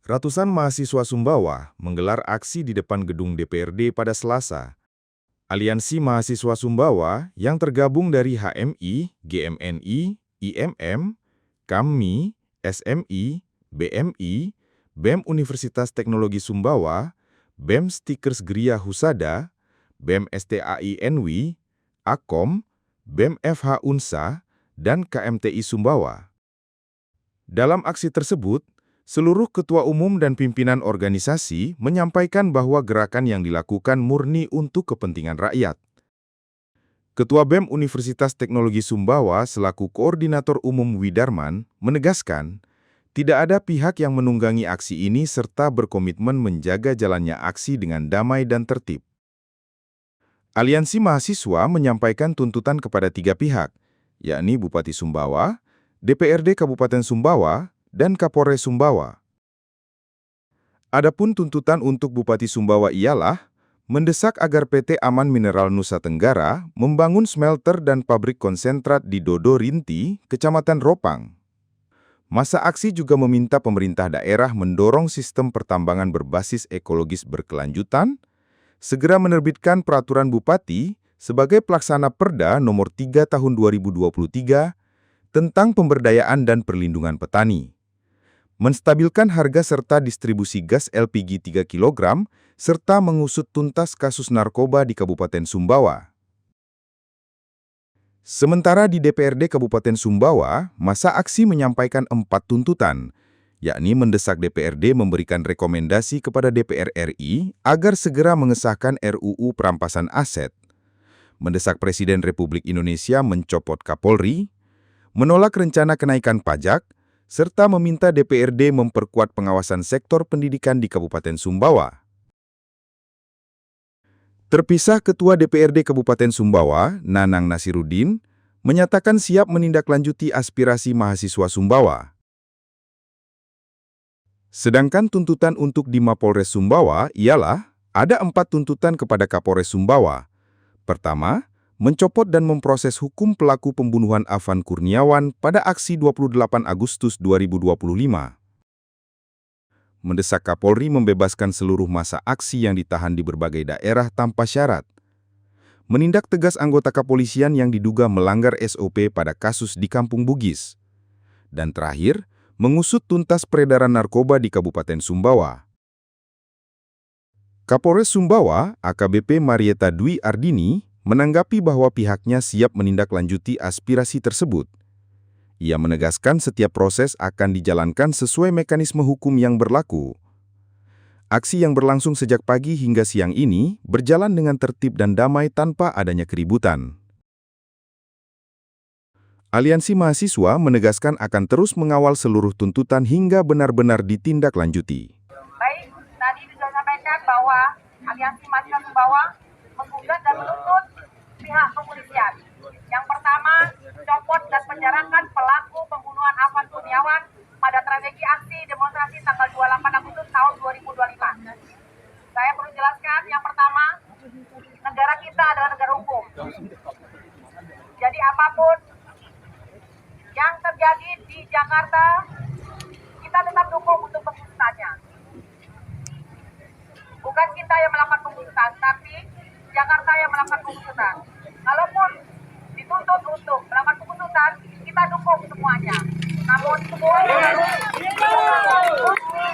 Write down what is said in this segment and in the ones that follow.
Ratusan mahasiswa Sumbawa menggelar aksi di depan gedung DPRD pada Selasa. Aliansi Mahasiswa Sumbawa yang tergabung dari HMI, GMNI, IMM, KAMMI, SMI, BMI, BEM Universitas Teknologi Sumbawa, BEM Stikers Gria Husada, BEM STAI NW, AKOM, BEM FH Unsa, dan KMTI Sumbawa. Dalam aksi tersebut, seluruh ketua umum dan pimpinan organisasi menyampaikan bahwa gerakan yang dilakukan murni untuk kepentingan rakyat. Ketua BEM Universitas Teknologi Sumbawa selaku Koordinator Umum Widarman menegaskan, tidak ada pihak yang menunggangi aksi ini serta berkomitmen menjaga jalannya aksi dengan damai dan tertib. Aliansi Mahasiswa menyampaikan tuntutan kepada 3 pihak, yakni Bupati Sumbawa, DPRD Kabupaten Sumbawa, dan Kapolres Sumbawa. Adapun tuntutan untuk Bupati Sumbawa ialah mendesak agar PT Aman Mineral Nusa Tenggara membangun smelter dan pabrik konsentrat di Dodo Rinti, Kecamatan Ropang. Masa aksi juga meminta pemerintah daerah mendorong sistem pertambangan berbasis ekologis berkelanjutan, segera menerbitkan peraturan Bupati sebagai pelaksana Perda Nomor 3 Tahun 2023 tentang pemberdayaan dan perlindungan petani, menstabilkan harga serta distribusi gas LPG 3 kg, serta mengusut tuntas kasus narkoba di Kabupaten Sumbawa. Sementara di DPRD Kabupaten Sumbawa, masa aksi menyampaikan 4 tuntutan, yakni mendesak DPRD memberikan rekomendasi kepada DPR RI agar segera mengesahkan RUU Perampasan Aset, mendesak Presiden Republik Indonesia mencopot Kapolri, menolak rencana kenaikan pajak, serta meminta DPRD memperkuat pengawasan sektor pendidikan di Kabupaten Sumbawa. Terpisah Ketua DPRD Kabupaten Sumbawa, Nanang Nasiruddin, menyatakan siap menindaklanjuti aspirasi mahasiswa Sumbawa. Sedangkan tuntutan untuk di Mapolres Sumbawa ialah ada 4 tuntutan kepada Kapolres Sumbawa. Pertama, mencopot dan memproses hukum pelaku pembunuhan Afan Kurniawan pada aksi 28 Agustus 2025. Mendesak Kapolri membebaskan seluruh massa aksi yang ditahan di berbagai daerah tanpa syarat. Menindak tegas anggota kepolisian yang diduga melanggar SOP pada kasus di Kampung Bugis. Dan terakhir, mengusut tuntas peredaran narkoba di Kabupaten Sumbawa. Kapolres Sumbawa, AKBP Marieta Dwi Ardini, menanggapi bahwa pihaknya siap menindaklanjuti aspirasi tersebut. Ia menegaskan setiap proses akan dijalankan sesuai mekanisme hukum yang berlaku. Aksi yang berlangsung sejak pagi hingga siang ini berjalan dengan tertib dan damai tanpa adanya keributan. Aliansi Mahasiswa menegaskan akan terus mengawal seluruh tuntutan hingga benar-benar ditindaklanjuti. Baik, tadi sudah sampaikan bahwa Aliansi Mahasiswa Sumbawa menggugat dan menuntut pihak kepolisian. Yang pertama, copot dan penjarakan pelaku pembunuhan Afan Kurniawan pada tragedi aksi demonstrasi tanggal 28 Agustus tahun 2025. Saya perlu jelaskan, yang pertama, negara kita adalah negara hukum. Jadi apapun yang terjadi di Jakarta, kita tetap dukung untuk pengusutannya. Bukan kita yang melakukan pengusutan, tapi Jakarta yang melakukan pengusutan. Kalaupun dituntut untuk melakukan pengusutan, kita dukung semuanya. Namun semuanya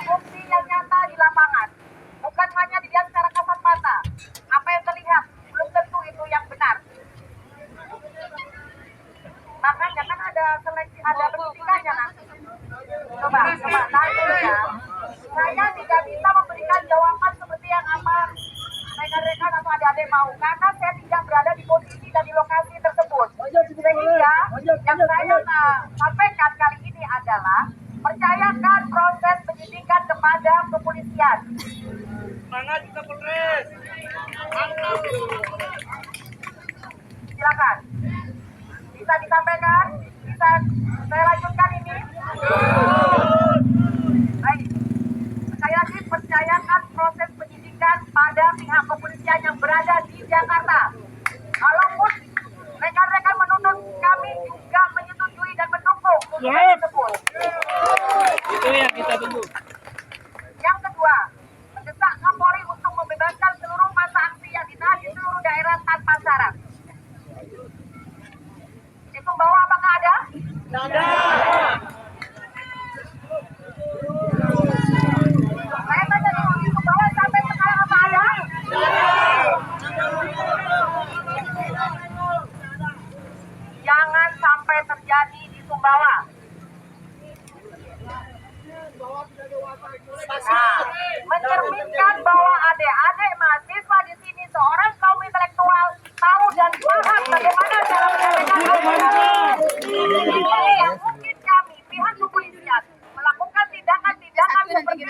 bukti yang nyata di lapangan, bukan hanya dilihat secara kasat mata. Apa yang terlihat belum tentu itu yang benar. Makanya kan ada seleksi, ada pendidikannya nanti. Coba tahan dulu ya. Saya tidak bisa memberikan jawaban seperti yang apa rekan-rekan atau adik-adik mau, karena saya tidak berada di posisi dan di lokasi tersebut. Sehingga yang saya sampaikan kali ini adalah percayakan proses penyidikan kepada kepolisian. Semangat kita Polres. Mantap. Silakan. Bisa disampaikan? Bisa saya lanjutkan ini? Baik. Sekali lagi, percayakan proses penyidikan pada pihak kepolisian yang berada di Jakarta. Kalaupun rekan-rekan menuntut, kami juga menyetujui dan mendukung tuntutan tersebut. Itu yang kita tunggu. Nah, mencerminkan bahwa adik-adik mahasiswa di sini seorang kaum intelektual tahu dan paham bagaimana cara menyelesaikan masalah. Ini yang mungkin kami pihak kepolisian melakukan tindakan-tindakan seperti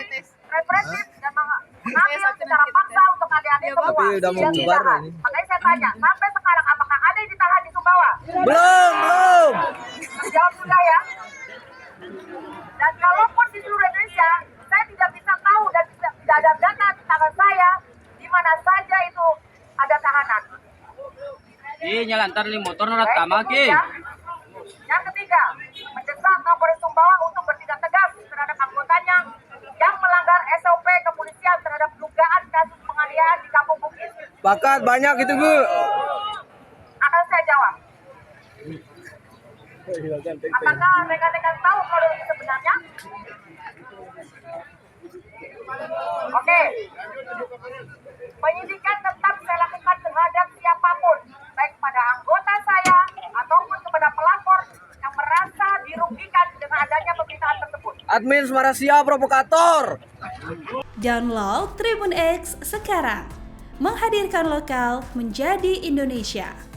represif dan mengambil secara paksa untuk adik-adik semua yang ditahan. Makanya saya tanya, sampai sekarang apakah ada yang ditahan di Sumbawa? Belum. Jawab sudah ya. Dan kalaupun di seluruh Indonesia, saya tidak bisa tahu dan tidak ada data di tangan saya di mana saja itu ada tahanan. Nyalantar li motor norat Baik, kama ki. kemudian, yang ketiga, mendesak Kapolres Sumbawa untuk bertindak tegas terhadap anggotanya yang melanggar SOP kepolisian terhadap dugaan kasus penganiayaan di Kampung Bukit. Bakat banyak itu, Bu. Akan saya jawab. Apakah rekan-rekan tahu kronologi sebenarnya? Oke. Penyidikan tetap saya lakukan terhadap siapapun, baik pada anggota saya ataupun kepada pelapor yang merasa dirugikan dengan adanya pemberitaan tersebut. Admin Smarasia provokator. Download Tribun X sekarang. Menghadirkan lokal menjadi Indonesia.